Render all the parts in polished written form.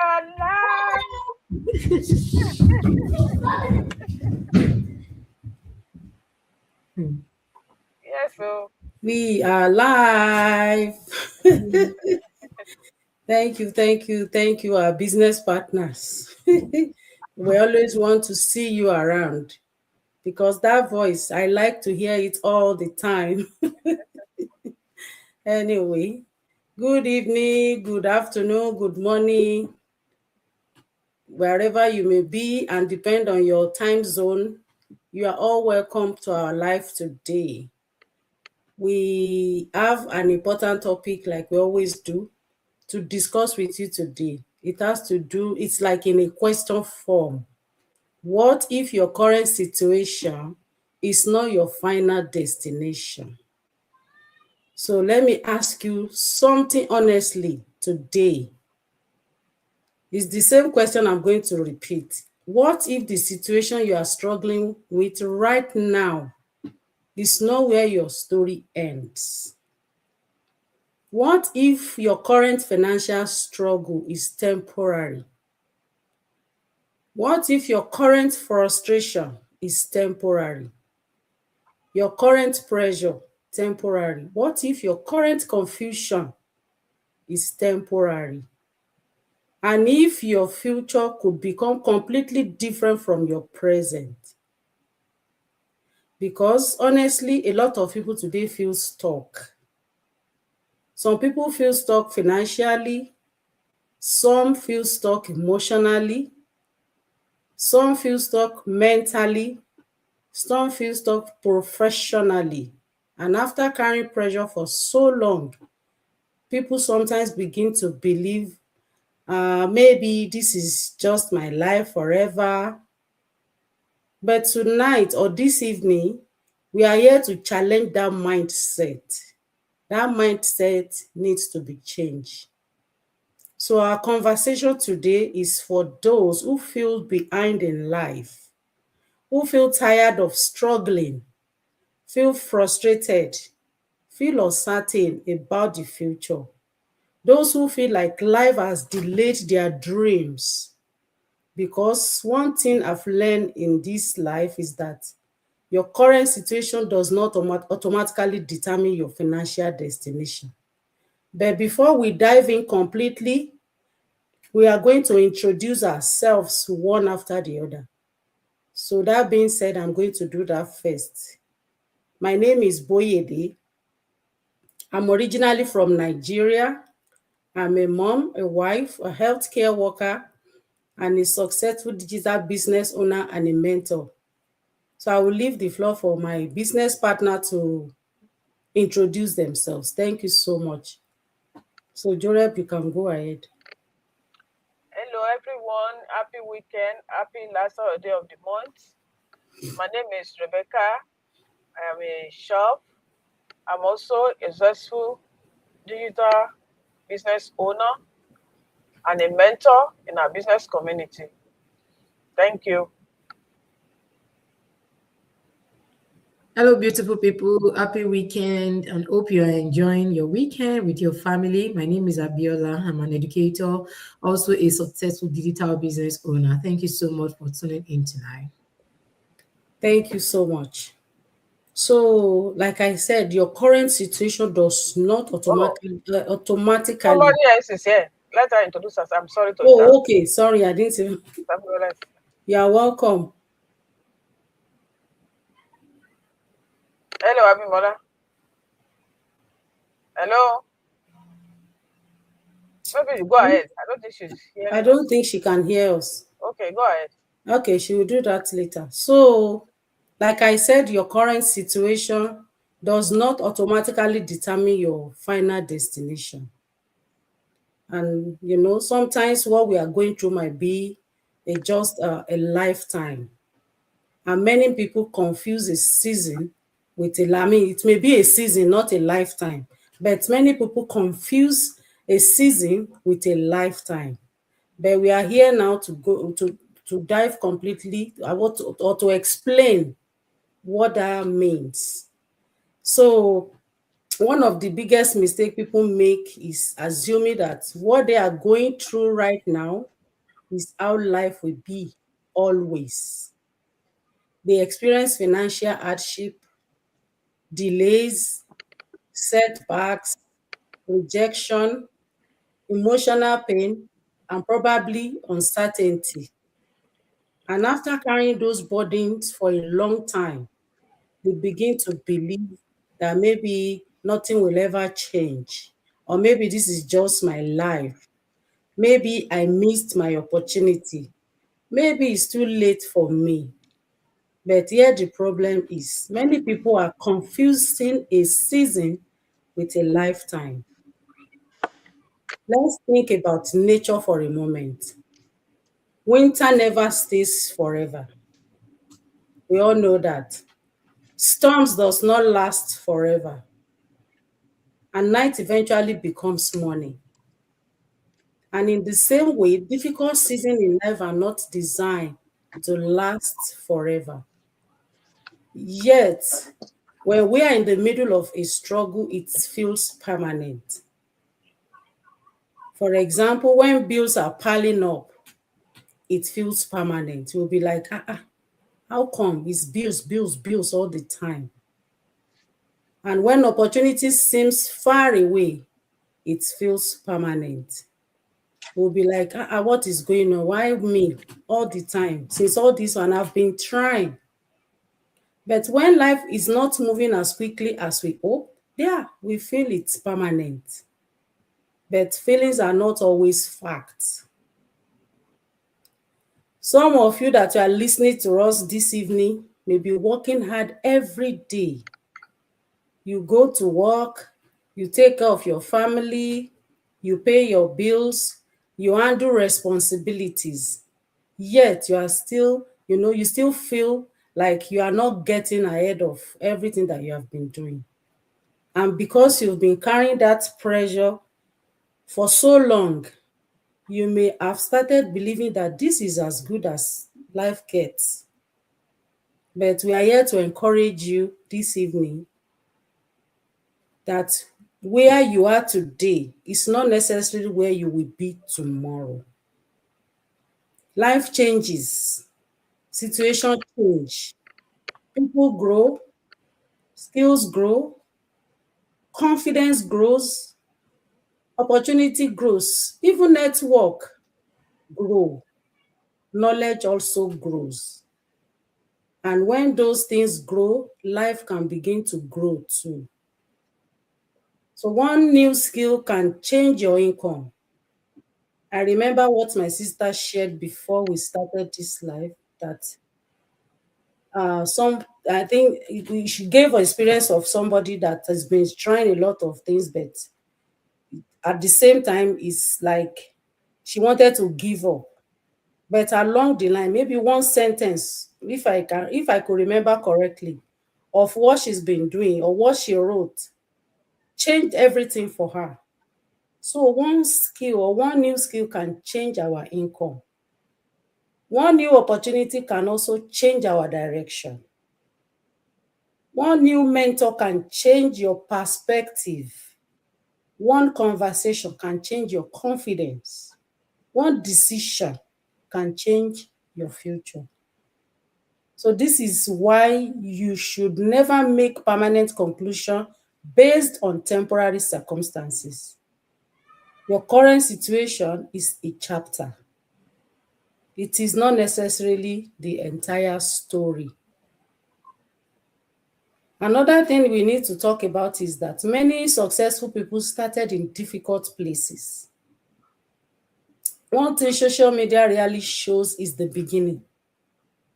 are live. Yes, so We are live. Thank you, our business partners. We always want to see you around because that voice, I like to hear it all the time. Anyway, good evening, good afternoon, good morning, wherever you may be, and depend on your time zone. You are all welcome to our live today. We have an important topic, like we always do, to discuss with you today. It has to do, it's like in a question form. What if your current situation is not your final destination? So let me ask you something honestly today. It's the same question I'm going to repeat. What if the situation you are struggling with right now is not where your story ends? What if your current financial struggle is temporary? What if your current frustration is temporary? Your current pressure, temporary. What if your current confusion is temporary? And if your future could become completely different from your present? Because honestly, a lot of people today feel stuck. Some people feel stuck financially, some feel stuck emotionally, some feel stuck mentally, some feel stuck professionally. And after carrying pressure for so long, people sometimes begin to believe maybe this is just my life forever. But tonight or this evening, we are here to challenge that mindset. That mindset needs to be changed. So our conversation today is for those who feel behind in life, who feel tired of struggling, feel frustrated, feel uncertain about the future. Those who feel like life has delayed their dreams. Because one thing I've learned in this life is that your current situation does not automatically determine your financial destination. But before we dive in completely, we are going to introduce ourselves one after the other. So that being said, I'm going to do that first. My name is Boyede. I'm originally from Nigeria. I'm a mom, a wife, a healthcare worker, and a successful digital business owner and a mentor. So I will leave the floor for my business partner to introduce themselves. Thank you so much. So Jorep, you can go ahead. hello everyone. Happy weekend. Happy last Saturday of the month. My name is Rebecca. I am a shop. I'm also a successful digital business owner and a mentor in our business community. Thank you. Hello, beautiful people. Happy weekend and hope you are enjoying your weekend with your family. My name is Abiola. I'm an educator, also a successful digital business owner. Thank you so much for tuning in tonight. Thank you so much. So, like I said, your current situation does not Oh, automatically. somebody else is here. Let her introduce us. I'm sorry to Oh, interrupt. okay. Sorry, I didn't even. Somebody else. You're welcome. Hello, Abimola. Hello. Maybe you go ahead. I don't think she's I hearing us. don't think she can hear us. Okay, go ahead. Okay, she will do that later. So, like I said, your current situation does not automatically determine your final destination. And sometimes what we are going through might be a lifetime. And many people confuse a season with I mean, it may be a season, not a lifetime. But many people confuse a season with a lifetime. But we are here now to go to dive completely, I want to, or to explain what that means. So one of the biggest mistake people make is assuming that what they are going through right now is how life will be always. They experience financial hardship, delays, setbacks, rejection, emotional pain, and probably uncertainty. And after carrying those burdens for a long time, they begin to believe that maybe nothing will ever change, or maybe this is just my life. Maybe I missed my opportunity. Maybe it's too late for me. But here the problem is many people are confusing a season with a lifetime. Let's think about nature for a moment. Winter never stays forever. We all know that. Storms does not last forever. And night eventually becomes morning. And in the same way, difficult seasons in life are not designed to last forever. Yet, when we are in the middle of a struggle, it feels permanent. For example, when bills are piling up, it feels permanent. You'll be like, how come it's bills, bills, bills all the time? And when opportunity seems far away, it feels permanent. We'll be like, what is going on? Why me all the time? Since all this one, I've been trying. But when life is not moving as quickly as we hope, yeah, we feel it's permanent. But feelings are not always facts. Some of you that are listening to us this evening may be working hard every day. You go to work, you take care of your family, you pay your bills, you handle responsibilities. Yet you are still, you still feel like you are not getting ahead of everything that you have been doing. And because you've been carrying that pressure for so long, you may have started believing that this is as good as life gets. But we are here to encourage you this evening that where you are today is not necessarily where you will be tomorrow. Life changes, situation change, people grow, skills grow, confidence grows, opportunity grows, even network grow, knowledge also grows. And when those things grow, life can begin to grow too. So one new skill can change your income. I remember what my sister shared before we started this life, that some I think she gave an experience of somebody that has been trying a lot of things, but at the same time, it's like she wanted to give up. But along the line, maybe one sentence, if I could remember correctly, of what she's been doing or what she wrote, changed everything for her. So one skill or one new skill can change our income. One new opportunity can also change our direction. One new mentor can change your perspective. One conversation can change your confidence. One decision can change your future. So this is why you should never make permanent conclusion based on temporary circumstances. Your current situation is a chapter. It is not necessarily the entire story. Another thing we need to talk about is that many successful people started in difficult places. One thing social media really shows is the beginning.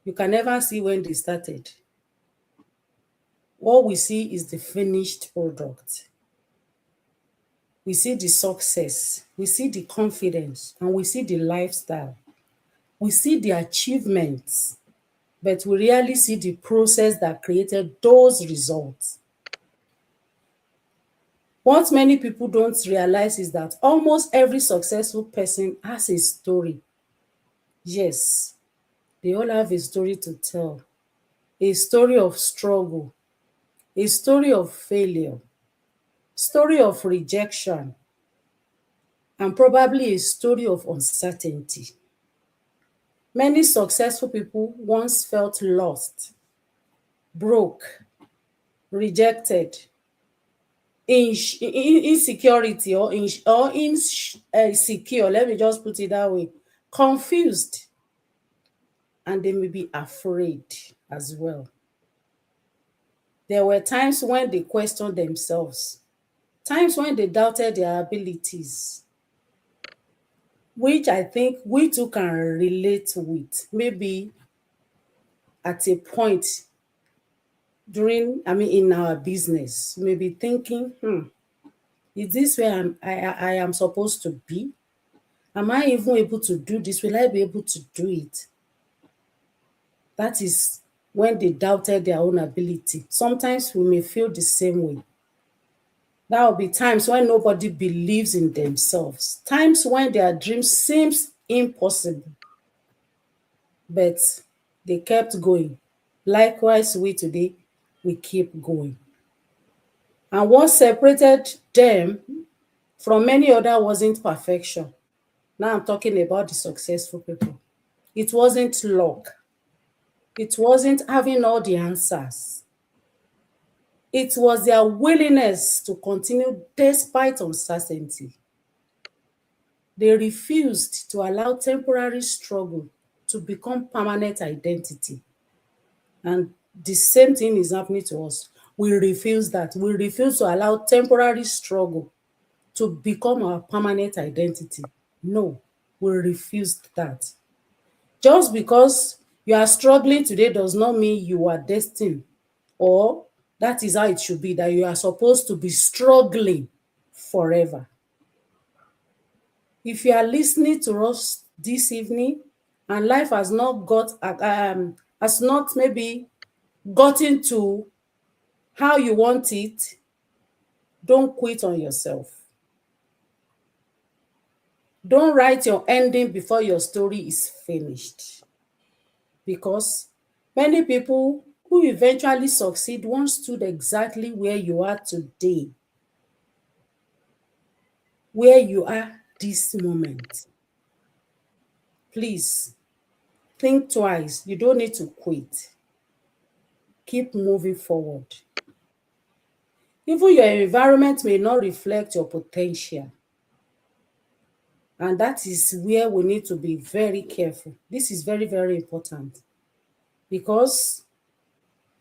You can never see when they started. What we see is the finished product. We see the success, we see the confidence, and we see the lifestyle. We see the achievements, but we rarely see the process that created those results. What many people don't realize is that almost every successful person has a story. Yes, they all have a story to tell, a story of struggle, a story of failure, story of rejection, and probably a story of uncertainty. Many successful people once felt lost, broke, rejected, insecurity or insecure, let me just put it that way, confused, and they may be afraid as well. There were times when they questioned themselves, times when they doubted their abilities, which I think we too can relate with. Maybe at a point during, in our business, maybe thinking, is this where I am supposed to be? Am I even able to do this? Will I be able to do it? That is when they doubted their own ability. Sometimes we may feel the same way. There will be times when nobody believes in themselves, times when their dream seems impossible, but they kept going. Likewise, we today, we keep going. And what separated them from many other wasn't perfection. Now I'm talking about the successful people. It wasn't luck. It wasn't having all the answers. It was their willingness to continue despite uncertainty. They refused to allow temporary struggle to become permanent identity. And the same thing is happening to us. We refuse that. We refuse to allow temporary struggle to become our permanent identity. No, we refused that. Just because you are struggling today does not mean you are destined, or that is how it should be, that you are supposed to be struggling forever. If you are listening to us this evening and life has not maybe gotten to how you want it, don't quit on yourself. Don't write your ending before your story is finished. Because many people who eventually succeed once stood exactly where you are today, where you are this moment. Please think twice. You don't need to quit. Keep moving forward. Even your environment may not reflect your potential. And that is where we need to be very careful. This is very, very important, because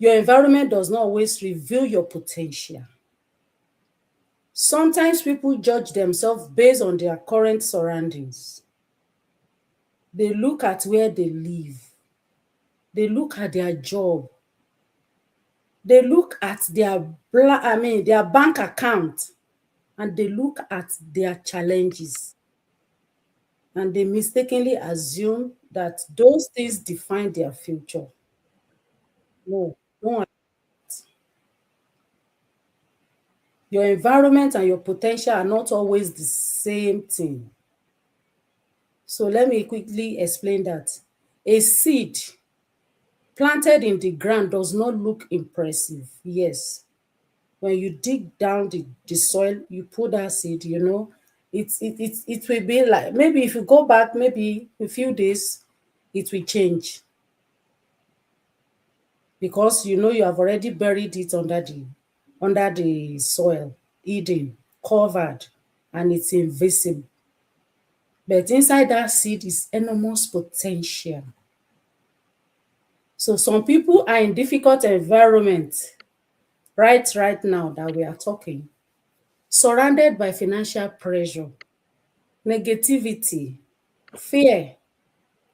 your environment does not always reveal your potential. Sometimes people judge themselves based on their current surroundings. They look at where they live. They look at their job. They look at their bank account, and they look at their challenges. And they mistakenly assume that those things define their future. No, no. Your environment and your potential are not always the same thing. So let me quickly explain that. A seed planted in the ground does not look impressive. Yes. When you dig down the soil, you put that seed, it will be like, maybe if you go back maybe a few days, it will change. Because you have already buried it under the soil, hidden, covered, and it's invisible. But inside that seed is enormous potential. So some people are in difficult environment right now that we are talking, surrounded by financial pressure, negativity, fear,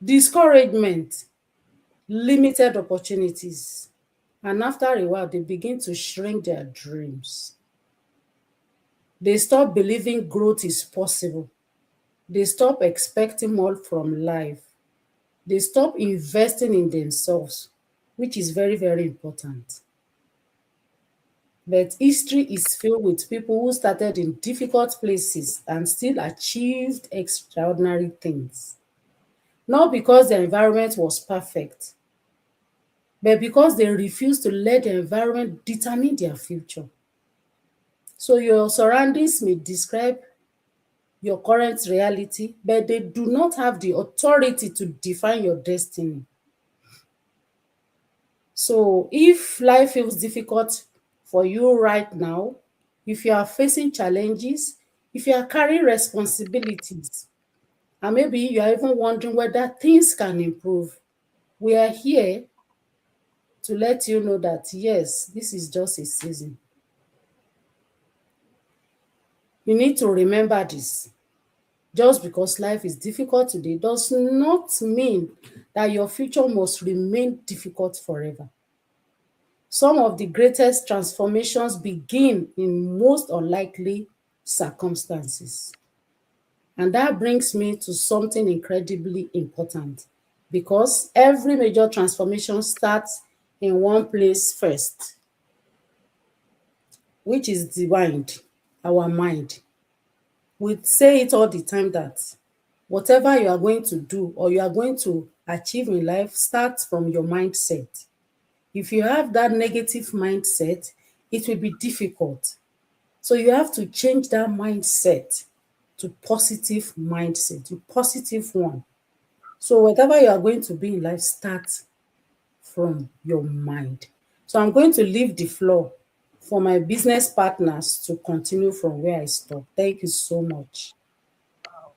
discouragement, limited opportunities. And after a while, they begin to shrink their dreams. They stop believing growth is possible. They stop expecting more from life. They stop investing in themselves, which is very, very important. But history is filled with people who started in difficult places and still achieved extraordinary things. Not because the environment was perfect, but because they refused to let the environment determine their future. So your surroundings may describe your current reality, but they do not have the authority to define your destiny. So if life feels difficult for you right now, if you are facing challenges, if you are carrying responsibilities, and maybe you are even wondering whether things can improve, we are here to let you know that yes, this is just a season. You need to remember this. Just because life is difficult today does not mean that your future must remain difficult forever. Some of the greatest transformations begin in most unlikely circumstances. And that brings me to something incredibly important, because every major transformation starts in one place first, which is the mind, our mind. We say it all the time that whatever you are going to do or you are going to achieve in life starts from your mindset. If you have that negative mindset, it will be difficult. So you have to change that mindset to positive mindset, to positive one. So whatever you are going to be in life starts from your mind. So I'm going to leave the floor for my business partners to continue from where I stopped. Thank you so much. Wow.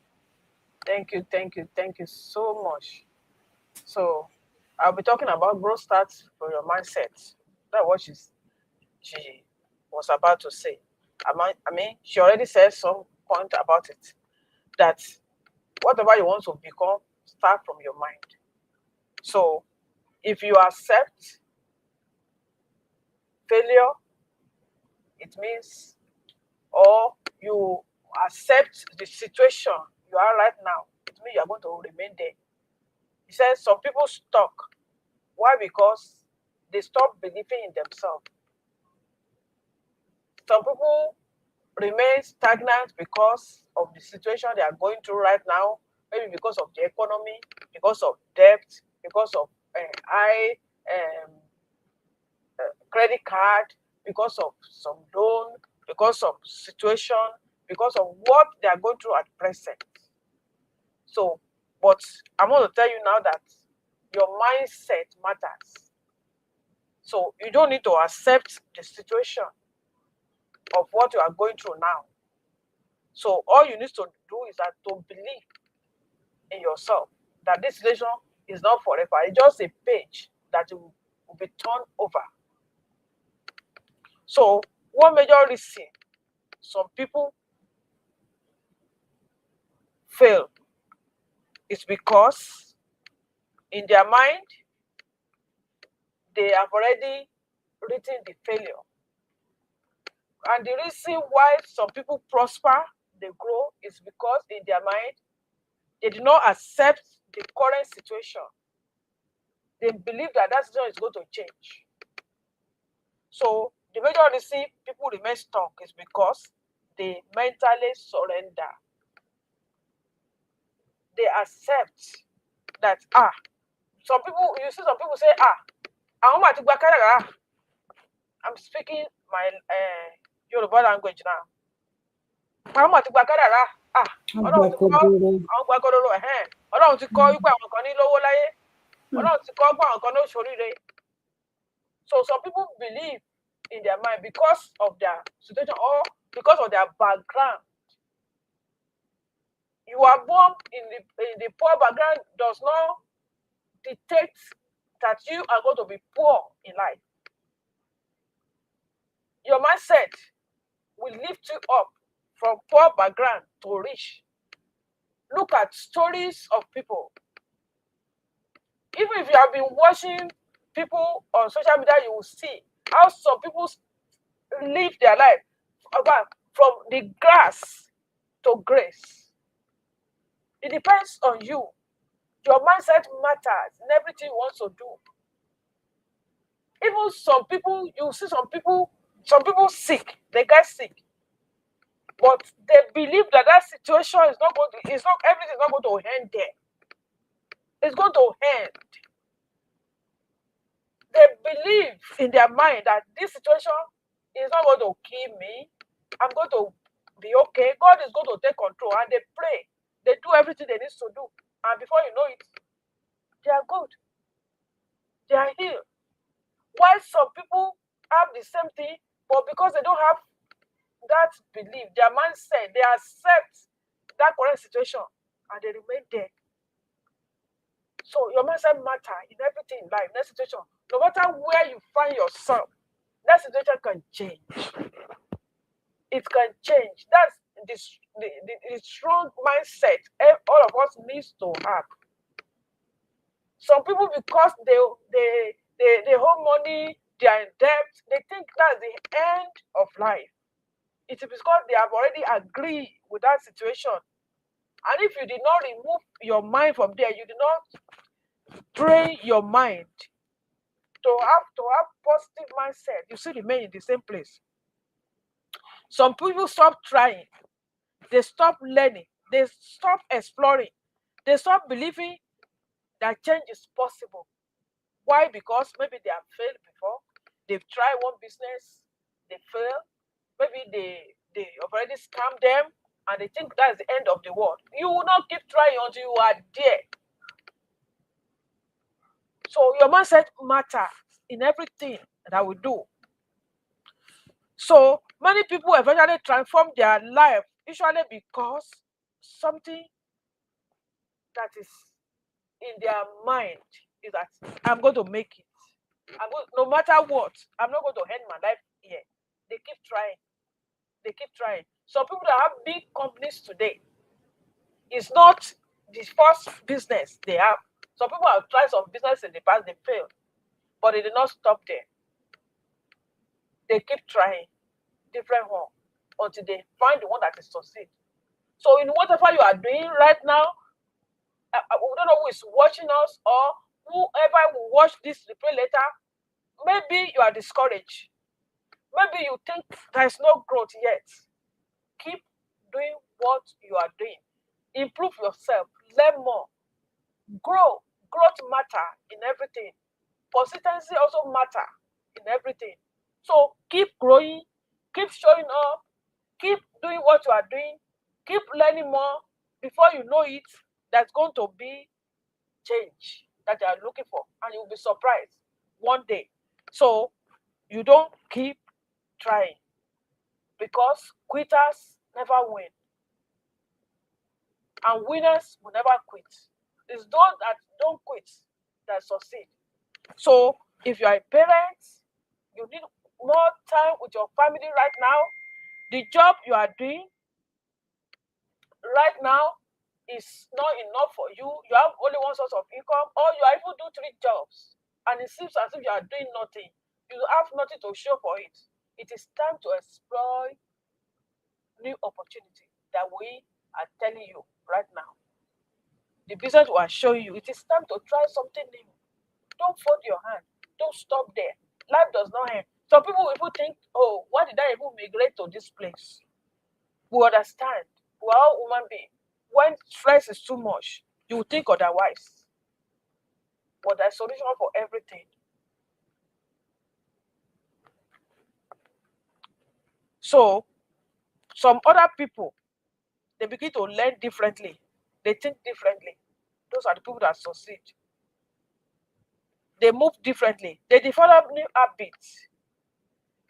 Thank you so much. So I'll be talking about growth starts from your mindset. That's what she was about to say. I mean, she already said some point about it. That whatever you want to become, start from your mind. So if you accept failure, it means, or you accept the situation you are right now, it means you are going to remain there. He says some people stuck. Why? Because they stop believing in themselves. Some people remain stagnant because of the situation they are going through right now, maybe because of the economy, because of debt, because of high um, credit card, because of some loan, because of situation, because of what they are going through at present. So, but I'm going to tell you now that your mindset matters. So you don't need to accept the situation of what you are going through now. So all you need to do is that to believe in yourself that this situation is not forever. It's just a page that will be turned over. So one major reason some people fail is because in their mind they have already written the failure. And the reason why some people prosper, they grow, is because in their mind they do not accept the current situation. They believe that that situation is going to change. So the major reason people remain stuck is because they mentally surrender. They accept that some people, you see some people say àwọn máa ti gba kádàrá. I'm speaking my Yoruba language now. Àwọn máa ti gba kádàrá. Ọlọ́run ti kọ́ àwọn gba kọ́dọ̀rọ̀ Ọlọ́run ti kọ́ wípé àwọn kan ní lówó láyé. Ọlọ́run ti kọ́ pé àwọn kan ní òṣòríire. So some people believe in their mind because of their situation or because of their background. You are born in the poor background does not dictate that you are going to be poor in life. Your mindset will lift you up from poor background to rich. Look at stories of people. Even if you have been watching people on social media, you will see how some people live their life from the grass to grace. It depends on you. Your mindset matters in everything you want to do. Even some people, you see some people sick, they get sick. But they believe that that situation is not going to, everything is not going to end there. It's going to end. They believe in their mind that this situation is not going to kill me. I'm going to be okay. God is going to take control, and they pray. They do everything they need to do, and before you know it, they are good. They are healed. While some people have the same thing, but because they don't have that belief, their mindset, they accept that current situation, and they remain there. So your mindset matter in everything in life, that situation. No matter where you find yourself, that situation can change. It can change. That's the strong mindset all of us needs to have. Some people, because they hold money, they are in debt, they think that's the end of life. It is because they have already agreed with that situation. And if you did not remove your mind from there, you did not train your mind to have positive mindset, you still remain in the same place. Some people stop trying, they stop learning, they stop exploring, they stop believing that change is possible. Why? Because maybe they have failed before. They've tried one business, they fail. Maybe they already scammed them and they think that's the end of the world. You will not keep trying until you are there. So your mindset matter in everything that we do. So many people eventually transform their life, usually because something that is in their mind is that I'm going to make it. No matter what, I'm not going to end my life here. They keep trying. They keep trying. Some people that have big companies today, it's not the first business they have. Some people have tried some business in the past, they failed, but they did not stop there. They keep trying different one until they find the one that is succeed. So in whatever you are doing right now, we don't know who is watching us or whoever will watch this replay later. Maybe you are discouraged. Maybe you think there is no growth yet. Keep doing what you are doing. Improve yourself. Learn more. Grow. Growth matter in everything. Consistency also matter in everything. So keep growing. Keep showing up. Keep doing what you are doing. Keep learning more. Before you know it, there's going to be change that you are looking for, and you'll be surprised one day. So you don't keep trying, because quitters never win, and winners will never quit. It's those that don't quit that succeed. So if you are a parent, you need more time with your family right now. The job you are doing right now is not enough for you. You have only one source of income, or you are even do three jobs, and it seems as if you are doing nothing. You have nothing to show for it. It is time to explore new opportunity that we are telling you right now. The business we are showing you, it is time to try something new. Don't fold your hand. Don't stop there. Life does not end. Some people think, oh, why did I even migrate to this place? We understand. We are all human beings. When stress is too much, you will think otherwise. But there's a solution for everything. So some other people, they begin to learn differently. They think differently. Those are the people that succeed. They move differently. They develop new habits.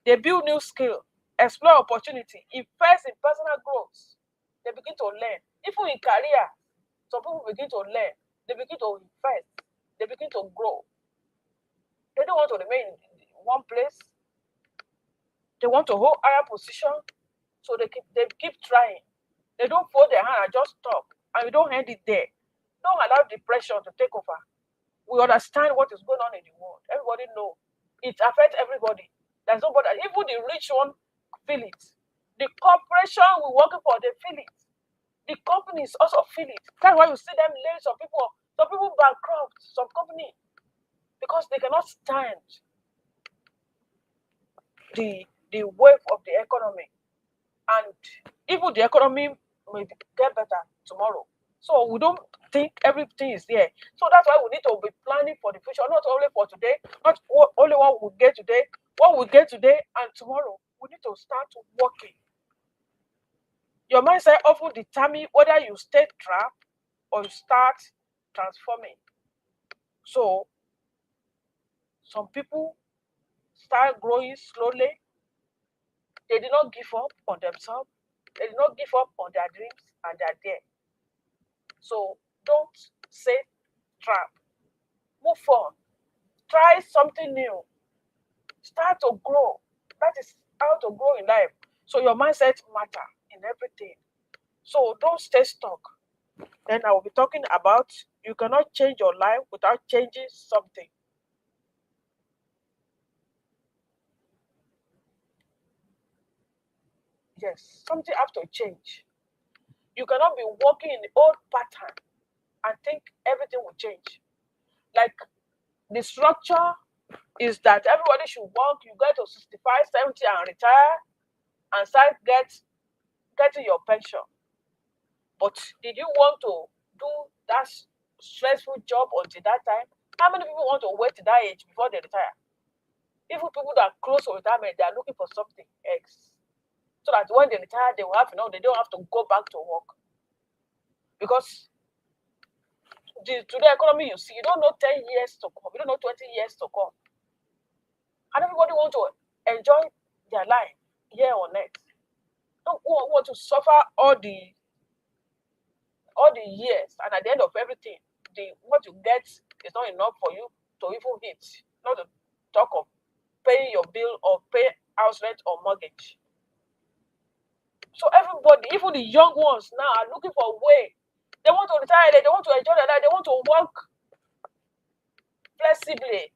They build new skill, explore opportunity, invest in personal growth. They begin to learn. Even in career, some people begin to learn. They begin to invest. They begin to grow. They don't want to remain in one place. They want to hold higher position. So they keep trying. They don't fold their hand and just stop. And you don't end it there. Don't allow depression to take over. We understand what is going on in the world. Everybody know. It affects everybody. There's nobody, even the rich one feel it. The corporation we're working for, they feel it. The companies also feel it. That's why you see them laying some people bankrupt some company because they cannot stand the wave of the economy. And even the economy may get better tomorrow. So we don't think everything is there. So that's why we need to be planning for the future, not only for today, not only what we get today, what we get today and tomorrow. We need to start working. Your mindset often determines whether you stay trapped or you start transforming. So some people start growing slowly. They did not give up on themselves. They did not give up on their dreams, and they're there. So don't say trap. Move on. Try something new. Start to grow. That is how to grow in life. So your mindset matter in everything. So don't stay stuck. Then I will be talking about you cannot change your life without changing something. Yes, something have to change. You cannot be working in the old pattern and think everything will change. Like the structure is that everybody should work, you get to 65, 70 and retire and start getting your pension. But did you want to do that stressful job until that time? How many people want to wait to that age before they retire? Even people that are close to retirement, they are looking for something else. So that when they retire, they will have, they don't have to go back to work. Because today economy you see, you don't know 10 years to come, you don't know 20 years to come. And everybody want to enjoy their life here on earth. Don't want to suffer all the years, and at the end of everything, the what you get is not enough for you to even eat. Not to talk of paying your bill or pay house rent or mortgage. So everybody, even the young ones now, are looking for a way. They want to retire, they want to enjoy their life, they want to work flexibly.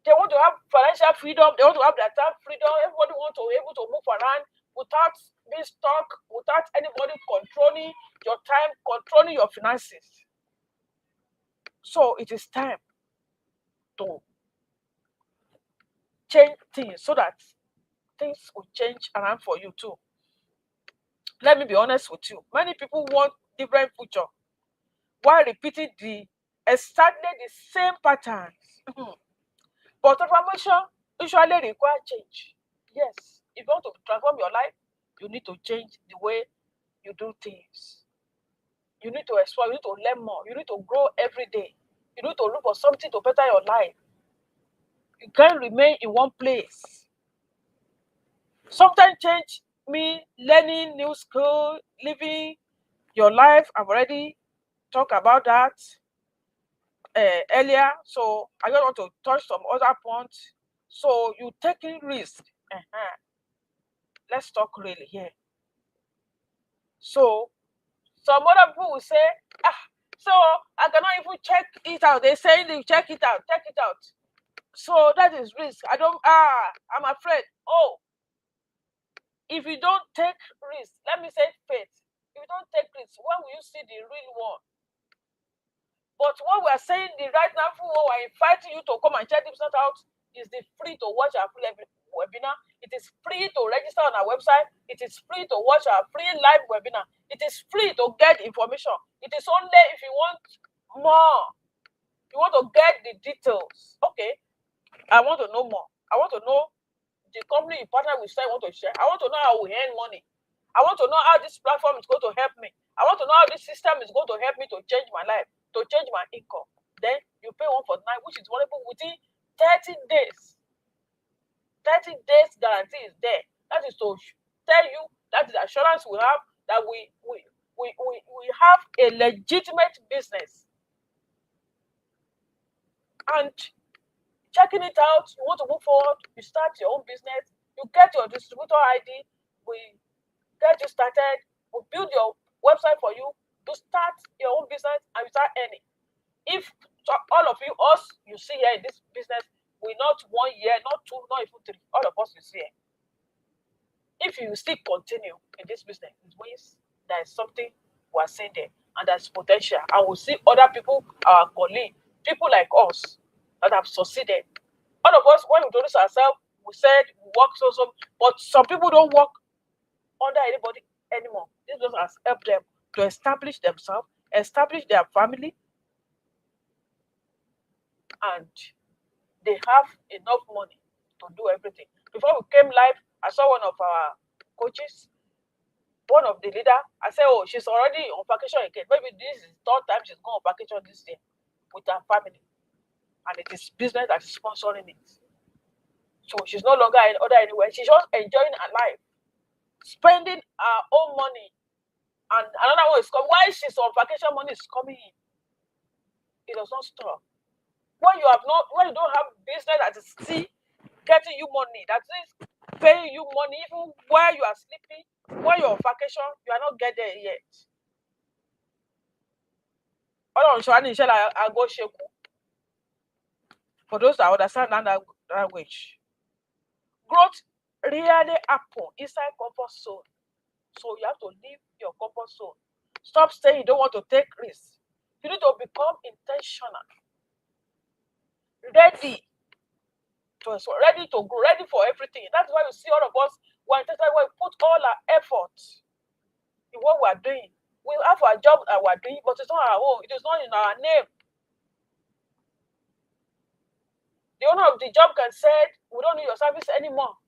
They want to have financial freedom, they want to have their time freedom. Everybody wants to be able to move around without being stuck, without anybody controlling your time, controlling your finances. So it is time to change things so that things will change around for you too. Let me be honest with you. Many people want different future while repeating exactly the same patterns. But transformation usually requires change. Yes, if you want to transform your life, you need to change the way you do things. You need to explore, you need to learn more, you need to grow every day. You need to look for something to better your life. You can't remain in one place. Sometimes change mean learning new skill, living your life. I've already talked about that earlier, so I just want to touch some other points. So you taking risk. Let's talk really here. So some other people will say, so I cannot even check it out. They say they check it out, check it out. So that is risk. I'm afraid. Oh, if you don't take risk, let me say faith. If you don't take risk, when will you see the real one? But what we are saying the right now, what we're inviting you to come and check this out is the free to watch our free webinar. It is free to register on our website. It is free to watch our free live webinar. It is free to get information. It is only if you want more. You want to get the details. Okay, I want to know more. I want to know the company you partner with, I want to share. I want to know how we earn money. I want to know how this platform is going to help me. I want to know how this system is going to help me to change my life, to change my income. Then you pay 149, which is wonderful within 30 days. 30 days guarantee is there. That is to tell you that is the assurance we have that we have a legitimate business. And checking it out, you want to move forward, you start your own business, you get your distributor ID, we get you started, we build your website for you, to start your own business and you start earning. If all of you, us, you see here in this business, we not 1 year, not two, not even three, all of us you see here. If you still continue in this business, it means there is something we are seeing there and there's potential. And we'll see other people, our colleagues, people like us that have succeeded. All of us, when we introduce ourselves, we said we work so, but some people don't work under anybody anymore. This just has helped them to establish themselves, establish their family, and they have enough money to do everything. Before we came live, I saw one of our coaches. one of the leader, I said, oh, she's already on vacation again. Maybe this is the third time she's gone on vacation this year with her family. And it is business that is sponsoring it. So she's no longer in order anywhere. She's just enjoying her life, spending her own money. And another one is coming. Why she's on vacation, money is coming in. It does not stop. When you don't have business that is still getting you money, that is paying you money, even while you are sleeping, while you're on vacation, you are not get there yet. For those that understand that language, growth really happen inside comfort zone. So you have to leave your comfort zone. Stop saying you don't want to take risks. You need to become intentional, ready ready to grow, ready for everything. That's why you see all of us when we put all our effort in what we are doing. We have our job that we are doing, but it's not our own. It is not in our name. The owner of the job can say, we don't need your service anymore.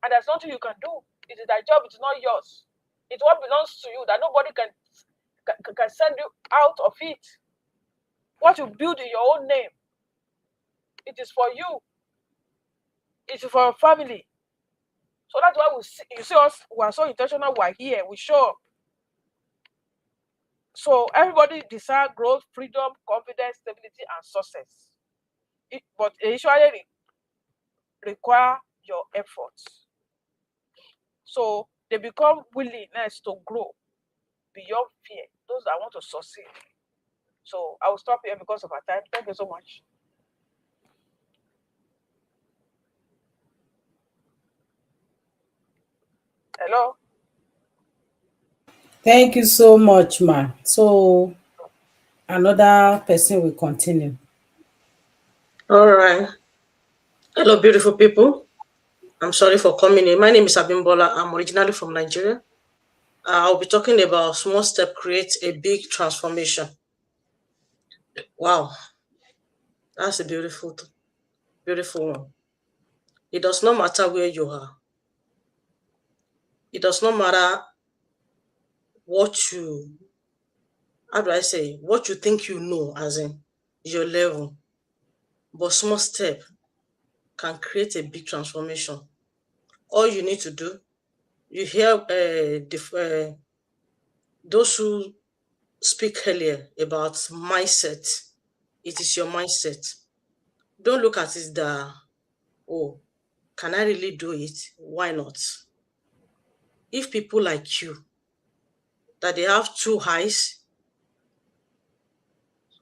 And there's nothing you can do. It is their job, it's not yours. It's what belongs to you that nobody can send you out of it. What you build in your own name, it is for you. It is for your family. So that's why you see us, we are so intentional, we are here, we show up. So everybody desire growth, freedom, confidence, stability, and success. But it usually require your efforts. So they become willingness to grow beyond fear. Those that want to succeed. So I will stop here because of our time. Thank you so much. Hello. Thank you so much, ma. So another person will continue. All right. Hello, beautiful people. I'm sorry for coming in. My name is Abimbola. I'm originally from Nigeria. I'll be talking about small step create a big transformation. Wow. That's a beautiful one. It does not matter where you are. It does not matter what you think you know, as in your level. But small step can create a big transformation. All you need to do, you hear those who speak earlier about mindset. It is your mindset. Don't look at it that, oh, can I really do it? Why not? If people like you, that they have two eyes,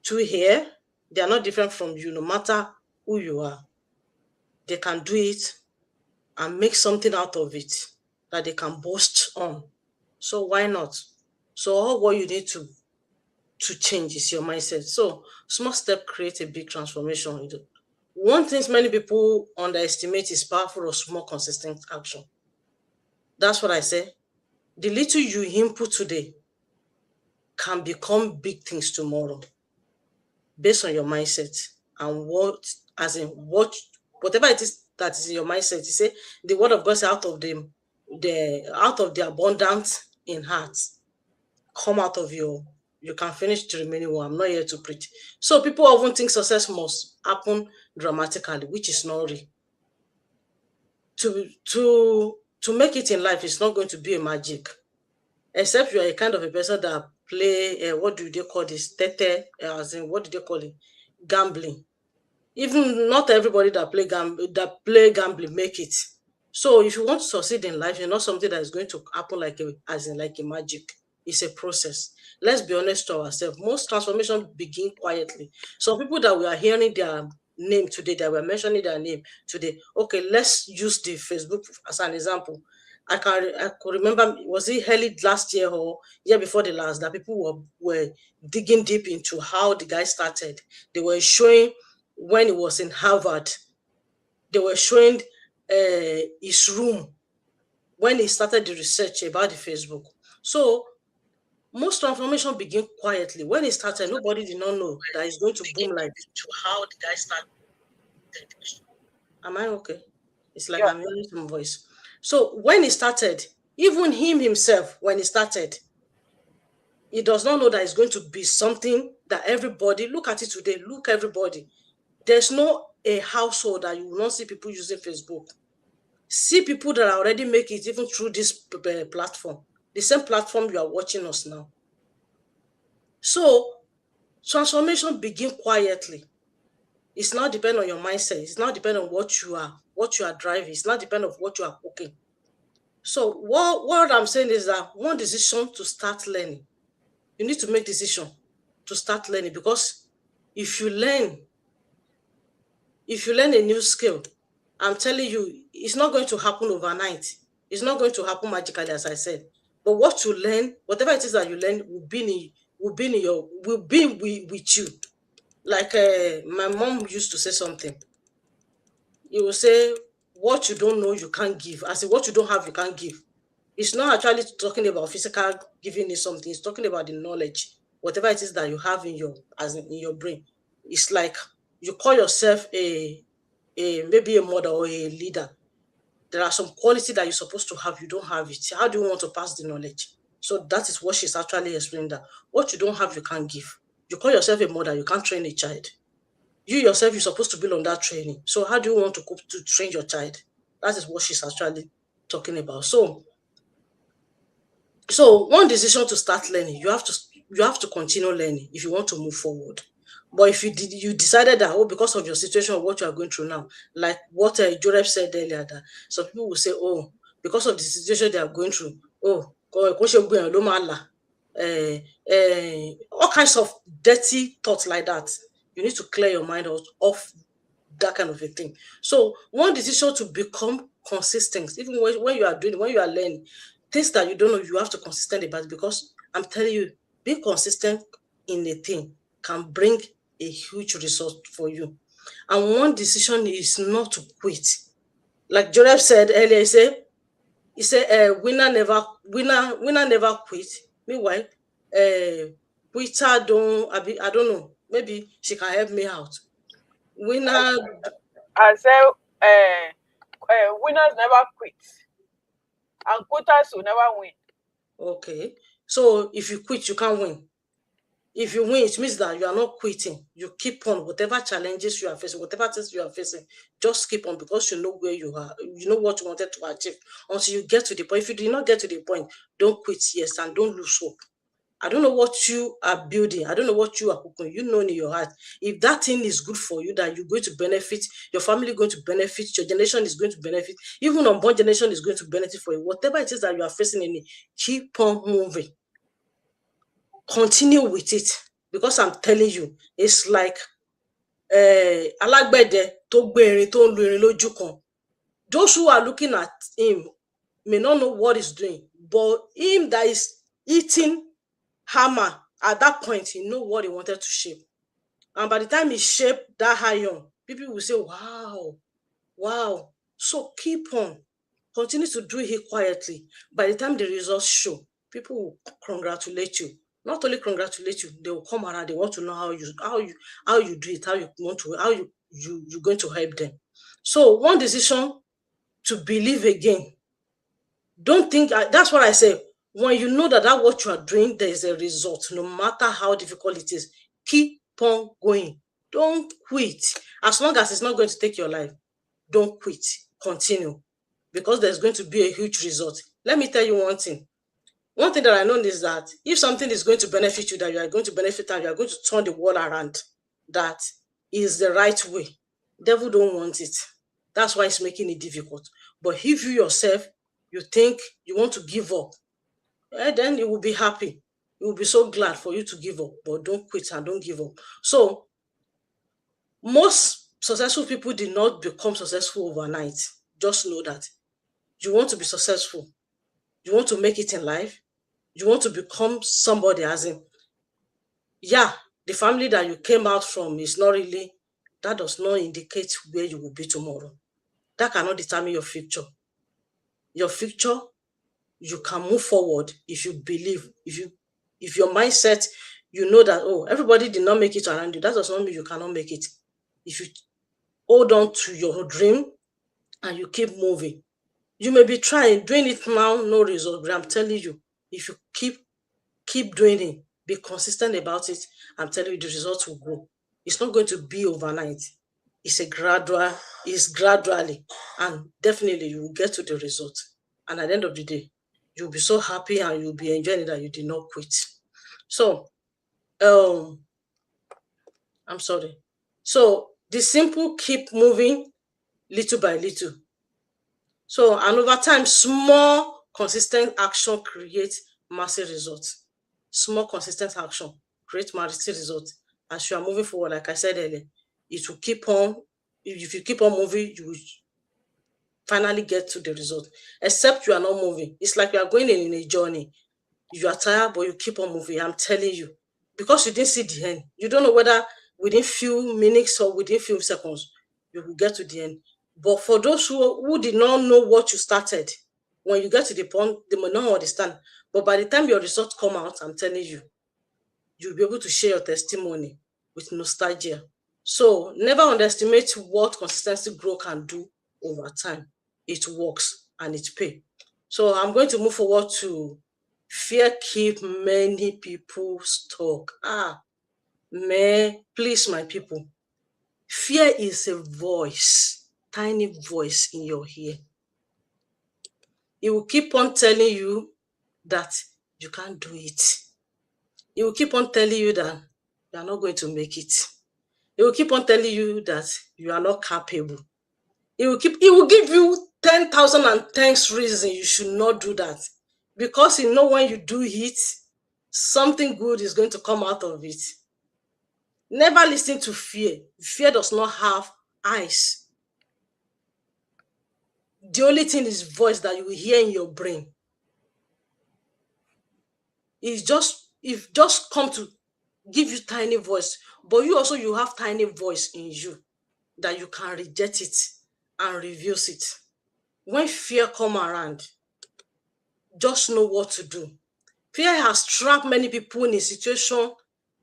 two hair, they are not different from you, no matter who you are. They can do it and make something out of it that they can boast on. So why not? So all what you need to change is your mindset. So small step create a big transformation. One thing many people underestimate is powerful or small consistent action. That's what I say. The little you input today can become big things tomorrow based on your mindset and whatever it is that is in your mindset. You say the word of God says out of the abundance in hearts come out of you can finish the remaining one. I'm not here to preach. So people often think success must happen dramatically, which is not real. To make it in life, it's not going to be a magic, except you are a kind of a person that play what do they call this? Tete, as in what do they call it? Gambling. Even not everybody that play gambling make it. So if you want to succeed in life, it's not something that is going to happen like a magic. It's a process. Let's be honest to ourselves. Most transformation begin quietly. Some people that we are hearing their name today, that we're mentioning their name today. Okay, let's use the Facebook as an example. I could remember, was it early last year or year before the last, that people were digging deep into how the guy started. They were showing when he was in Harvard. They were showing his room when he started the research about the Facebook. So most transformation begin quietly. When it started, nobody did not know that it's going to boom like to how the guy started. Am I okay? It's like I'm hearing some voice. So when it started, Even him himself, when he started, he does not know that it's going to be something that everybody, look at it today, look everybody. There's no a household that you will not see people using Facebook. See people that already make it even through this platform, the same platform you are watching us now. So transformation begin quietly. It's not depend on your mindset. It's not depend on what you are driving. It's not depend on what you are cooking. So what I'm saying is that one decision to start learning. You need to make decision to start learning, because if you learn a new skill, I'm telling you, it's not going to happen overnight. It's not going to happen magically, as I said. But what you learn, whatever it is that you learn, will be with you. Like my mom used to say something. You will say, what you don't know, you can't give. I say, what you don't have, you can't give. It's not actually talking about physical giving you something. It's talking about the knowledge, whatever it is that you have in your brain. It's like you call yourself maybe a mother or a leader. There are some quality that you're supposed to have, you don't have it. How do you want to pass the knowledge? So that is what she's actually explaining, that what you don't have, you can't give. You call yourself a mother, you can't train a child. You yourself, you're supposed to build on that training. So how do you want to train your child? That is what she's actually talking about. So one decision to start learning, you have to continue learning if you want to move forward. But if you decided that, because of your situation or what you are going through now, like what Jorep said earlier, that some people will say, because of the situation they are going through, all kinds of dirty thoughts like that. You need to clear your mind off that kind of a thing. So one decision to become consistent, even when you are learning things that you don't know, you have to consistent about it, because I'm telling you, being consistent in a thing can bring a huge result for you. And one decision is not to quit. Like Jorep said earlier, he said winner never quit. Meanwhile, quitter I don't know, maybe she can help me out. Winner, I say winners never quit, and quitters will never win. okay. So if you quit, you can't win. If you win, it means that you are not quitting. You keep on, whatever challenges you are facing, whatever things you are facing, just keep on, because you know where you are. You know what you wanted to achieve until you get to the point. If you did not get to the point, don't quit, yes, and don't lose hope. I don't know what you are building. I don't know what you are cooking. You know in your heart. If that thing is good for you, that you're going to benefit, your family is going to benefit, your generation is going to benefit, even unborn generation is going to benefit for you. Whatever it is that you are facing in it, keep on moving. Continue with it, because I'm telling you, it's like alágbẹ̀dẹ tó gbé irin tó ń lu irin lójú kan. Those who are looking at him may not know what he's doing, but him that is eating hammer, at that point he know what he wanted to shape, and by the time he shaped that iron, people will say, wow. So keep on, continue to do it quietly. By the time the results show, people will congratulate you. Not only congratulate you, they will come around, they want to know how you do it, you're going to help them. So one decision to believe again. Don't think, that's what I say. When you know that what you are doing, there is a result, no matter how difficult it is, keep on going. Don't quit. As long as it's not going to take your life, don't quit. Continue, because there's going to be a huge result. Let me tell you one thing. One thing that I know is that if something is going to benefit you, that you are going to benefit and you are going to turn the world around, that is the right way. Devil don't want it. That's why it's making it difficult. But if you yourself, you think you want to give up, then you will be happy. You will be so glad for you to give up, but don't quit and don't give up. So most successful people did not become successful overnight. Just know that you want to be successful. You want to make it in life. You want to become somebody, as in, the family that you came out from is not really, that does not indicate where you will be tomorrow. That cannot determine your future. Your future, you can move forward if you believe, if your mindset, you know that, everybody did not make it around you. That does not mean you cannot make it. If you hold on to your dream and you keep moving, You may be trying, doing it now, no result, but I'm telling you, if you keep doing it, be consistent about it, I'm telling you, the results will grow. It's not going to be overnight. It's gradually, and definitely you will get to the result. And at the end of the day, you'll be so happy and you'll be enjoying it that you did not quit. So, I'm sorry. So the simple keep moving little by little. So, and over time, small, consistent action creates massive results. Small, consistent action creates massive results. As you are moving forward, like I said earlier, it will keep on. If you keep on moving, you will finally get to the result. Except you are not moving. It's like you are going in a journey. You are tired, but you keep on moving. I'm telling you. Because you didn't see the end. You don't know whether within few minutes or within few seconds, you will get to the end. But for those who did not know what you started, when you get to the point, they may not understand. But by the time your results come out, I'm telling you, you'll be able to share your testimony with nostalgia. So never underestimate what consistency growth can do over time. It works and it pays. So I'm going to move forward to fear keep many people stuck. Please, my people. Fear is a voice, tiny voice in your ear. It will keep on telling you that you can't do it. It will keep on telling you that you are not going to make it. It will keep on telling you that you are not capable. It will give you 10,010 reasons you should not do that. Because you know when you do it, something good is going to come out of it. Never listen to fear. Fear does not have eyes. The only thing is voice that you will hear in your brain. It just come to give you tiny voice, but you have tiny voice in you that you can reject it and reduce it. When fear come around, just know what to do. Fear has trapped many people in a situation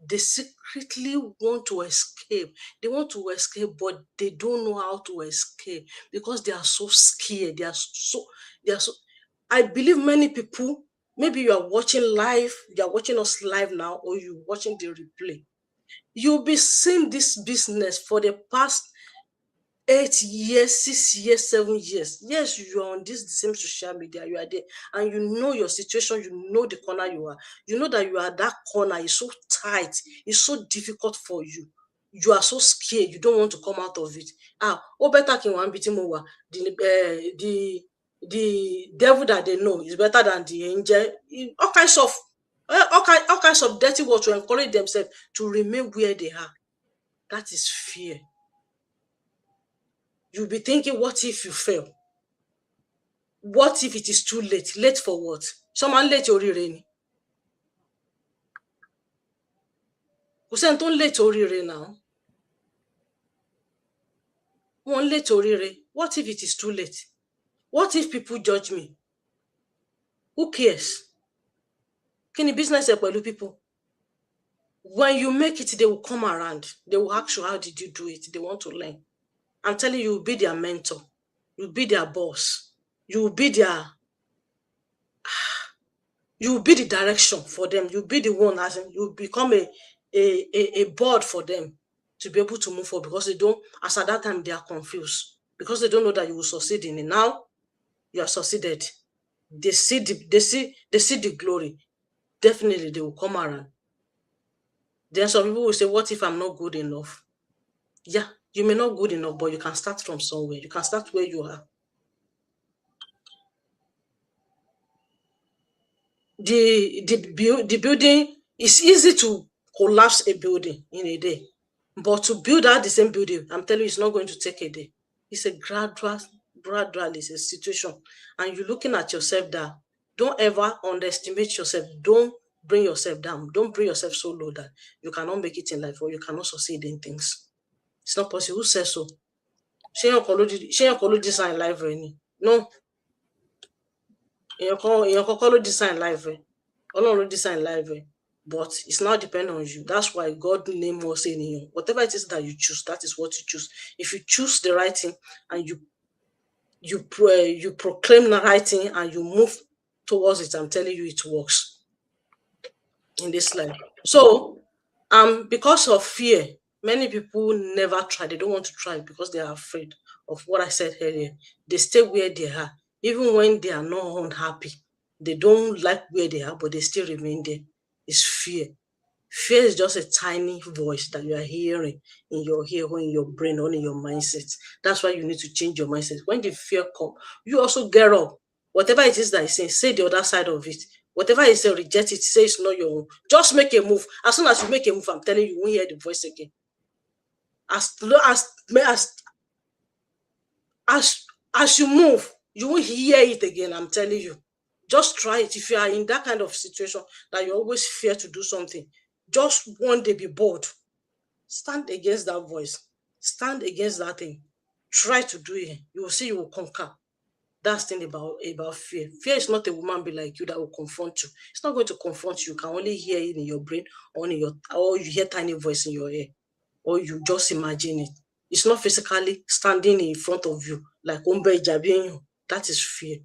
they secretly want to escape. They want to escape, but they don't know how to escape because they are so scared. They are so. I believe many people, maybe you are watching us live now, or you're watching the replay. You'll be seeing this business for the past 8 years, 6 years, 7 years. Yes, you are on the same social media, you are there, and you know your situation, you know the corner you are. You know that you are that corner, it's so tight, it's so difficult for you. You are so scared, you don't want to come out of it. Better can one bit more. The devil that they know is better than the angel. All kinds of dirty words to encourage themselves to remain where they are. That is fear. You'll be thinking, what if you fail? What if it is too late? Late for what? Someone late oríire ni. Kò sẹ́ni tó ń late oríire now. Wọ́n late oríire. What if it is too late? What if people judge me? Who cares? Kí ni business ẹ pẹ̀lú people? When you make it, they will come around. They will ask you, how did you do it? They want to learn. I'm telling you, you'll be their mentor. You'll be their boss. You'll be the direction for them. You'll be the one, as in, you'll become a board for them to be able to move forward, because as at that time, they are confused because they don't know that you will succeed in it. Now you are succeeded. They see the glory. Definitely they will come around. Then some people will say, what if I'm not good enough? Yeah, you may not good enough, but you can start from somewhere. You can start where you are. The building, is easy to collapse a building in a day, but to build out the same building, I'm telling you, it's not going to take a day. It's a gradual, it's a situation, and you're looking at yourself that don't ever underestimate yourself. Don't bring yourself down. Don't bring yourself so low that you cannot make it in life or you cannot succeed in things. It's not possible. Who says so? She ain't call design life any. No. Èèyàn kọ́kọ́ ló design life ẹ. Ọlọ́run ló design life ẹ. But it's now dependent on you. That's why God name us anyone. Whatever it is that you choose, that is what you choose. If you choose the right thing and you proclaim the right thing and you move towards it. I'm telling you, it works in this life. So, because of fear, many people never try. They don't want to try because they are afraid of what I said earlier. They stay where they are, even when they are not unhappy. They don't like where they are, but they still remain there. It's fear. Fear is just a tiny voice that you are hearing in your ear or in your brain or in your mindset. That's why you need to change your mindset. When the fear comes, you also get up. Whatever it is that is saying, say the other side of it. Whatever is saying, reject it. Say it's not your own. Just make a move. As soon as you make a move, I'm telling you, you won't hear the voice again. As as you move, you won't hear it again. I'm telling you. Just try it. If you are in that kind of situation that you always fear to do something, just one day be bored. Stand against that voice. Stand against that thing. Try to do it. You will see you will conquer. That's the thing about fear. Fear is not a woman be like you that will confront you. It's not going to confront you. You can only hear it in your brain or you hear tiny voice in your ear, or you just imagine it. It's not physically standing in front of you like Umbe Jabin. That is fear.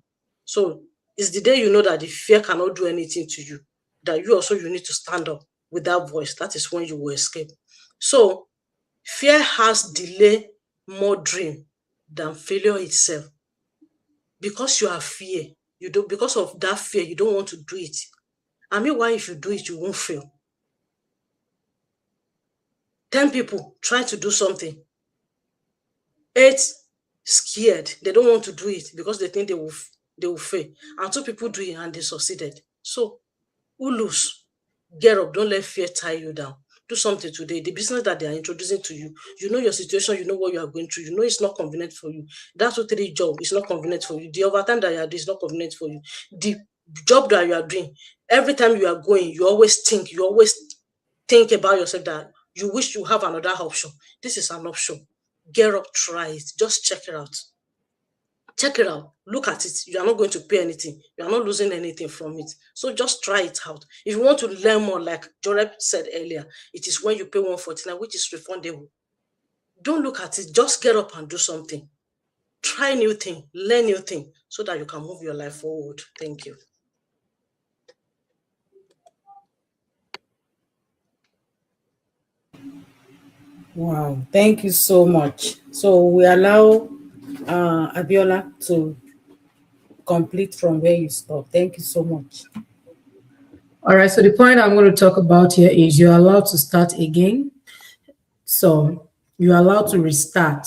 So it's the day you know that the fear cannot do anything to you, that you need to stand up with that voice. That is when you will escape. So fear has delay more dream than failure itself. Because you have fear, you don't because of that fear, you don't want to do it. I mean, why if you do it, you won't fail. 10 people trying to do something, 8 scared, they don't want to do it because they think they will fail. And 2 people do it and they succeeded. So who lose? Get up, don't let fear tie you down. Do something today. The business that they are introducing to you, you know your situation, you know what you are going through, you know it's not convenient for you. That's what the job is not convenient for you. The overtime that you are doing is not convenient for you. The job that you are doing, every time you are going, you always think about yourself that you wish you have another option. This is an option. Get up, try it. Just check it out. Check it out. Look at it. You are not going to pay anything. You are not losing anything from it. So just try it out. If you want to learn more, like Joreb said earlier, it is when you pay 149, which is refundable. Don't look at it. Just get up and do something. Try new thing, learn new thing, so that you can move your life forward. Thank you. Wow, thank you so much. So we allow Abiola to complete from where you stop. Thank you so much. All right, so the point I'm going to talk about here is you're allowed to start again. So you're allowed to restart.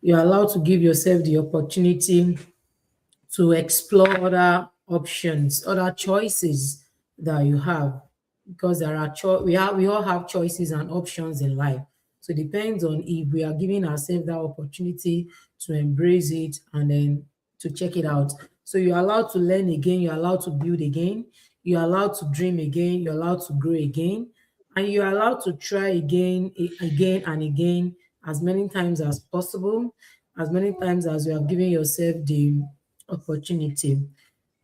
You're allowed to give yourself the opportunity to explore other options, other choices that you have, because there are we all have choices and options in life. So it depends on if we are giving ourselves that opportunity to embrace it and then to check it out. So you're allowed to learn again, you're allowed to build again, you're allowed to dream again, you're allowed to grow again, and you're allowed to try again, again and again, as many times as possible, as many times as you have given yourself the opportunity.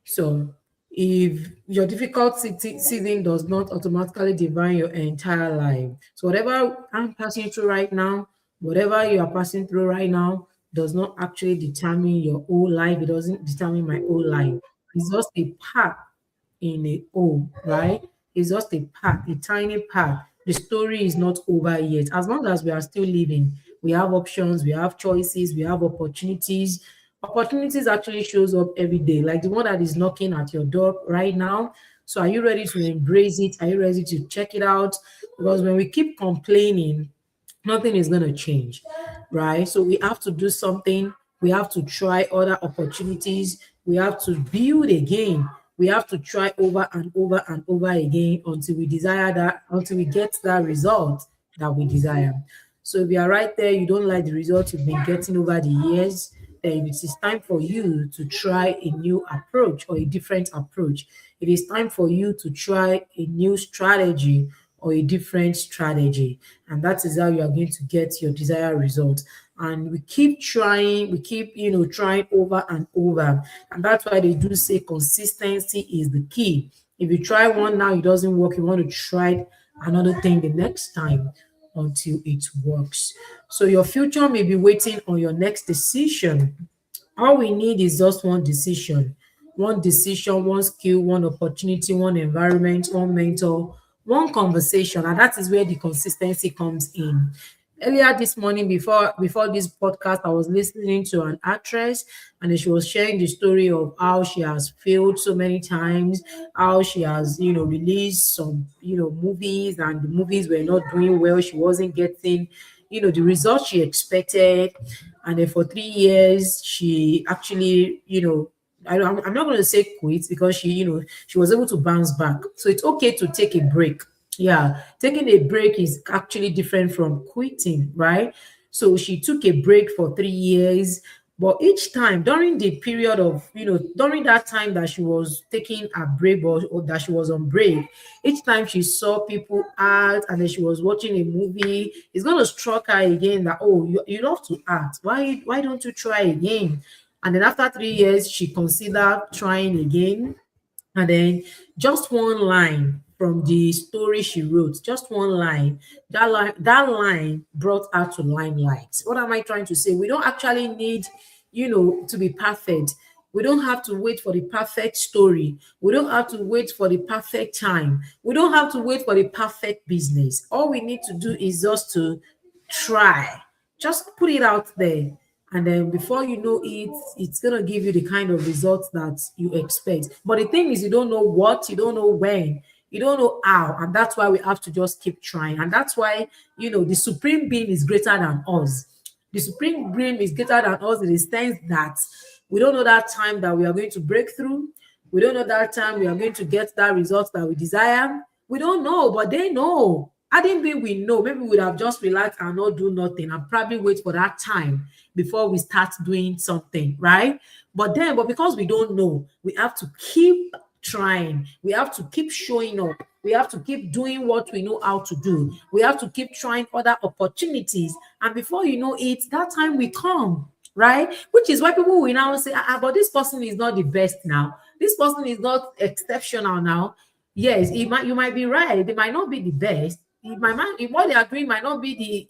So if your difficult season does not automatically define your entire life, so whatever I'm passing through right now, whatever you are passing through right now, does not actually determine your whole life. It doesn't determine my whole life. It's just a part in a whole, right? It's just a part, a tiny part. The story is not over yet. As long as we are still living, we have options, we have choices, we have opportunities. Opportunities actually shows up every day, like the one that is knocking at your door right now. So are you ready to embrace it? Are you ready to check it out? Because when we keep complaining, nothing is going to change, right? So we have to do something. We have to try other opportunities. We have to build again. We have to try over and over and over again until we desire that, until we get that result that we desire. So if you are right there, you don't like the results you've been getting over the years, then it is time for you to try a new approach or a different approach. It is time for you to try a new strategy or a different strategy. And that is how you are going to get your desired result. And we keep trying, we keep, trying over and over. And that's why they do say consistency is the key. If you try one now, it doesn't work, you want to try another thing the next time until it works. So your future may be waiting on your next decision. All we need is just one decision, one skill, one opportunity, one environment, one mentor, one conversation, and that is where the consistency comes in. Earlier this morning, before this podcast, I was listening to an actress, and then she was sharing the story of how she has failed so many times, how she has, released some, movies, and the movies were not doing well. She wasn't getting, the results she expected. And then for 3 years, she actually, I'm not going to say quit, because she was able to bounce back. So it's okay to take a break. Yeah, taking a break is actually different from quitting, right? So she took a break for 3 years. But each time during the period of, during that time that she was taking a break, or that she was on break, each time she saw people act, and then she was watching a movie, it's going to struck her again that, oh, you love to act. Why don't you try again? And then after 3 years, she considered trying again. And then just one line from the story she wrote, just one line, that line brought her to limelight. What am I trying to say? We don't actually need, to be perfect. We don't have to wait for the perfect story. We don't have to wait for the perfect time. We don't have to wait for the perfect business. All we need to do is just to try. Just put it out there. And then before you know it, it's gonna give you the kind of results that you expect. But the thing is, you don't know what, you don't know when, you don't know how, and that's why we have to just keep trying. And that's why, the supreme being is greater than us. The supreme being is greater than us in the sense that we don't know that time that we are going to break through. We don't know that time we are going to get that result that we desire. We don't know, but they know. I didn't mean we know. Maybe we would have just relaxed and not do nothing and probably wait for that time before we start doing something, right? But because we don't know, we have to keep trying. We have to keep showing up. We have to keep doing what we know how to do. We have to keep trying other opportunities. And before you know it, that time will come, right? Which is why people will now say, but this person is not the best now. This person is not exceptional now. Yes, you might be right. They might not be the best. What they are doing might not be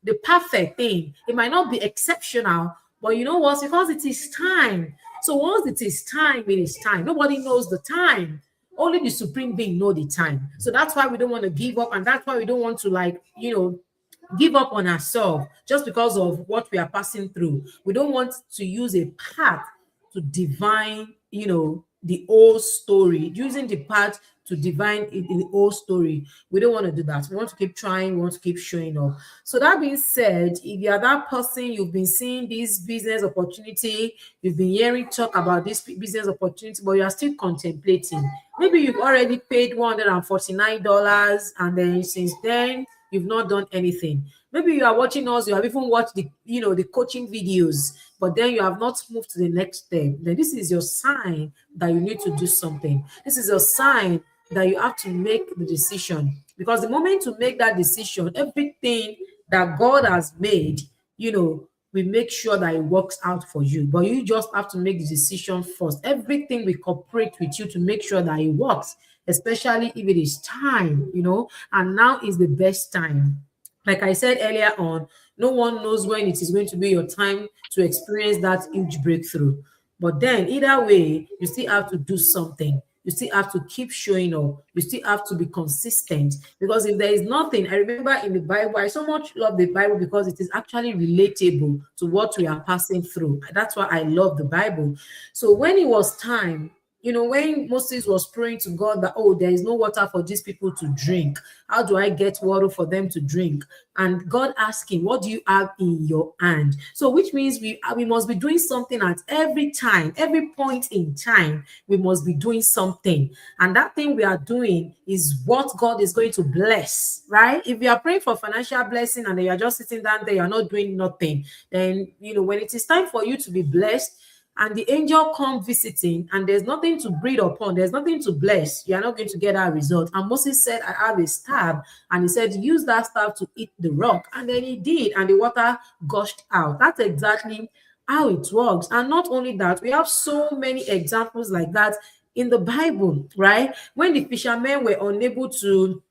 the perfect thing. It might not be exceptional, but you know what? Because it is time. So once it is time, it is time. Nobody knows the time. Only the supreme being know the time. So that's why we don't want to give up, and that's why we don't want to give up on ourselves just because of what we are passing through. We don't want to use a path to divine, the old story, using the path to divine in the old story. We don't want to do that. We want to keep trying, we want to keep showing up. So that being said, if you are that person, you've been seeing this business opportunity, you've been hearing talk about this business opportunity, but you are still contemplating. Maybe you've already paid $149, and then since then you've not done anything. Maybe you are watching us, you have even watched the coaching videos, but then you have not moved to the next step. Then this is your sign that you need to do something. This is a sign that you have to make the decision, because the moment to make that decision, everything that God has made, we make sure that it works out for you. But you just have to make the decision first. Everything will cooperate with you to make sure that it works, especially if it is time, and now is the best time. Like I said earlier on, no one knows when it is going to be your time to experience that huge breakthrough. But then, either way, you still have to do something. You still have to keep showing up. You still have to be consistent. Because if there is nothing, I remember in the Bible, I so much love the Bible because it is actually relatable to what we are passing through. That's why I love the Bible. So when it was time, when Moses was praying to God that, oh, there is no water for these people to drink. How do I get water for them to drink? And God asked him, what do you have in your hand? So which means we must be doing something at every time, every point in time, we must be doing something. And that thing we are doing is what God is going to bless, right? If you are praying for financial blessing and then you are just sitting down there, you're not doing nothing, then, when it is time for you to be blessed, and the angel come visiting and there's nothing to breathe upon, there's nothing to bless, you're not going to get that result. And Moses said, I have a staff, and he said, use that staff to eat the rock. And then he did, and the water gushed out. That's exactly how it works. And not only that, we have so many examples like that in the Bible, right? When the fishermen were unable to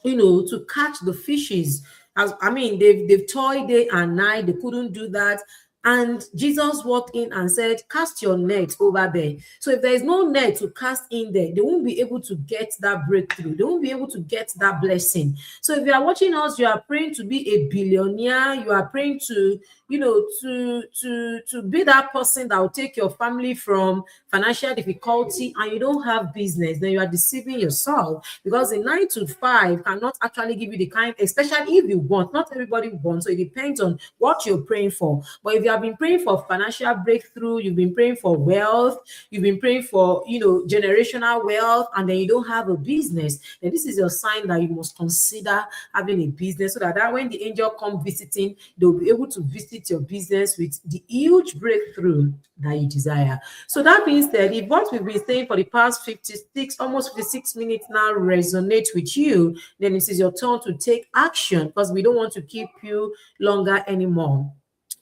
catch the fishes, they've toiled day and night, they couldn't do that. And Jesus walked in and said, cast your net over there. So if there is no net to cast in there, they won't be able to get that breakthrough. They won't be able to get that blessing. So if you are watching us, you are praying to be a billionaire, you are praying to, to be that person that will take your family from financial difficulty, and you don't have business, then you are deceiving yourself, because the 9 to 5 cannot actually give you the kind, especially if you want. Not everybody wants, so it depends on what you're praying for. But if you have been praying for financial breakthrough, you've been praying for wealth, you've been praying for, generational wealth, and then you don't have a business, then this is your sign that you must consider having a business, so that when the angel come visiting, they'll be able to visit your business with the huge breakthrough that you desire. So that being said, if what we've been saying for the past 56, almost 56 minutes now resonate with you, then it is your turn to take action, because we don't want to keep you longer anymore.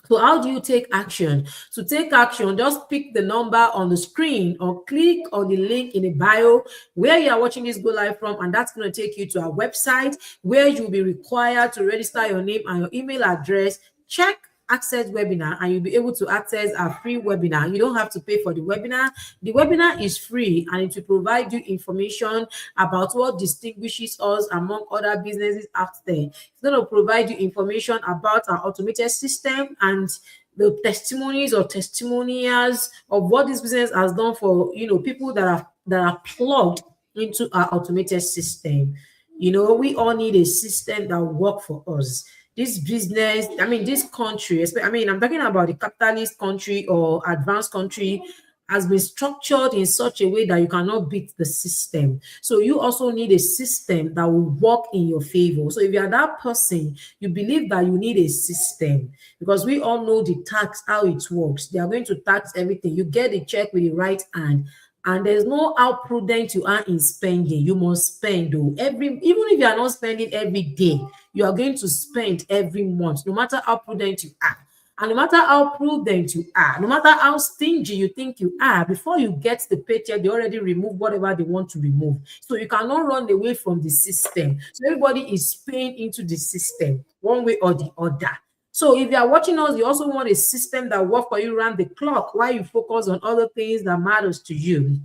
So how do you take action? To take action, just pick the number on the screen or click on the link in the bio where you are watching this go live from, and that's going to take you to our website where you'll be required to register your name and your email address. Check access webinar, and you'll be able to access our free webinar. You don't have to pay for the webinar. The webinar is free, and it will provide you information about what distinguishes us among other businesses out there. It's going to provide you information about our automated system and the testimonies or testimonials of what this business has done for people that are plugged into our automated system. We all need a system that will work for us. This business, this country, I'm talking about the capitalist country or advanced country, has been structured in such a way that you cannot beat the system. So you also need a system that will work in your favor. So if you are that person, you believe that you need a system, because we all know the tax, how it works. They are going to tax everything. You get the check with the right hand, and there's no how prudent you are in spending. You must spend, though. Even if you are not spending every day, you are going to spend every month, no matter how prudent you are. And no matter how prudent you are, no matter how stingy you think you are, before you get the paycheck, they already remove whatever they want to remove. So you cannot run away from the system. So everybody is paying into the system one way or the other. So if you are watching us, you also want a system that works for you around the clock while you focus on other things that matters to you.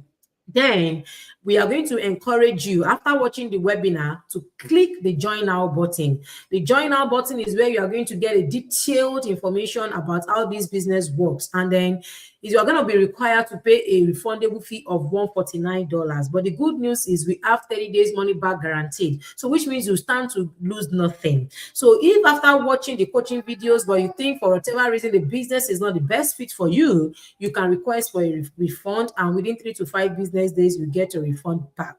Then we are going to encourage you, after watching the webinar, to click the join now button. The join now button is where you are going to get a detailed information about how this business works. And then you are going to be required to pay a refundable fee of $149. But the good news is we have 30 days money back guaranteed. So which means you stand to lose nothing. So if after watching the coaching videos, but you think for whatever reason the business is not the best fit for you, you can request for a refund, and within 3 to 5 business days, you get a refund back.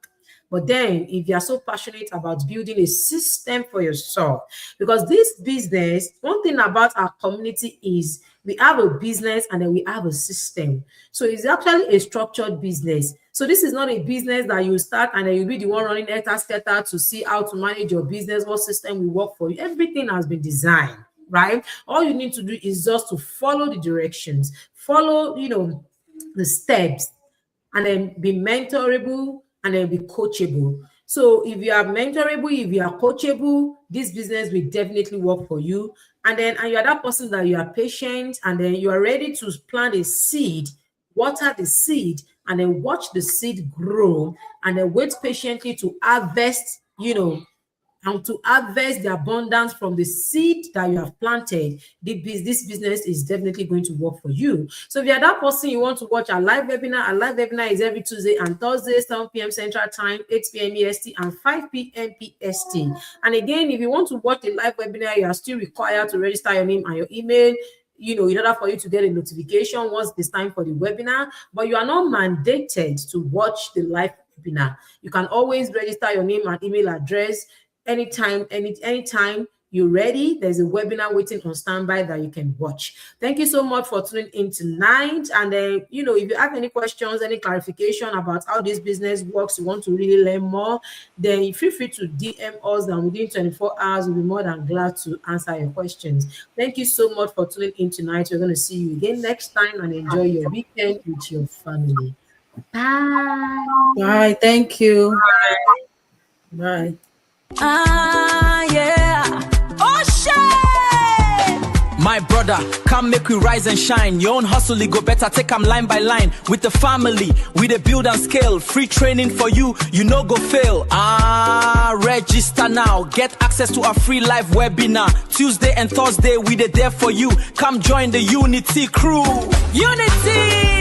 But then if you are so passionate about building a system for yourself, because this business, one thing about our community is we have a business and then we have a system. So it's actually a structured business. So this is not a business that you start and then you'll be the one running scatter to see how to manage your business, what system will work for you. Everything has been designed, right? All you need to do is just to follow the directions, follow, the steps, and then be mentorable, and then be coachable. So if you are mentorable, if you are coachable, this business will definitely work for you. And you are that person that you are patient, and then you are ready to plant a seed, water the seed, and then watch the seed grow, and then wait patiently to harvest, and to harvest the abundance from the seed that you have planted. This business is definitely going to work for you. So if you're that person, you want to watch our live webinar is every Tuesday and Thursday, 7 p.m. Central Time, 8 p.m. EST, and 5 p.m. PST. And again, if you want to watch the live webinar, you are still required to register your name and your email, in order for you to get a notification once it's time for the webinar. But you are not mandated to watch the live webinar. You can always register your name and email address anytime you're ready. There's a webinar waiting on standby that you can watch. Thank you so much for tuning in tonight. And if you have any questions, any clarification about how this business works, you want to really learn more, then feel free to DM us, and within 24 hours, we'll be more than glad to answer your questions. Thank you so much for tuning in tonight. We're going to see you again next time, and enjoy your weekend with your family. Bye. Bye. Thank you. Bye. Ah, yeah. Oh, shit. My brother, come make we rise and shine. Your own hustle, it go better, take 'em line by line. With the family, we the build and scale. Free training for you, you no go fail. Register now, get access to a free live webinar. Tuesday and Thursday, we the there for you. Come join the Unity crew. Unity!